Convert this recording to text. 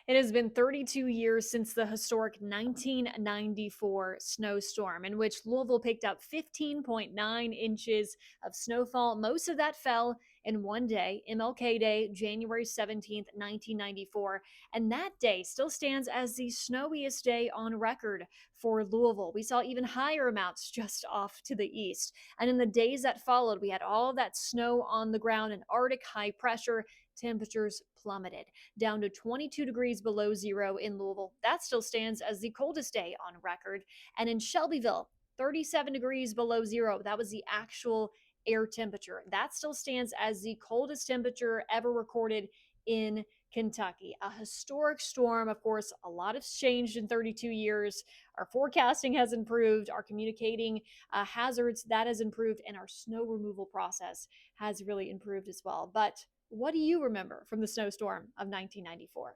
It has been 32 years since the historic 1994 snowstorm, in which Louisville picked up 15.9 inches of snowfall. Most of that fell in one day, MLK Day, January 17th, 1994. And that day still stands as the snowiest day on record for Louisville. We saw even higher amounts just off to the east. And in the days that followed, we had all that snow on the ground and Arctic high pressure. Temperatures plummeted down to 22 degrees below zero in Louisville. That still stands as the coldest day on record. And in Shelbyville, 37 degrees below zero. That was the actual air temperature. That still stands as the coldest temperature ever recorded in Kentucky. A historic storm. Of course, a lot has changed in 32 years. Our forecasting has improved. Our communicating hazards, that has improved. And our snow removal process has really improved as well. But what do you remember from the snowstorm of 1994?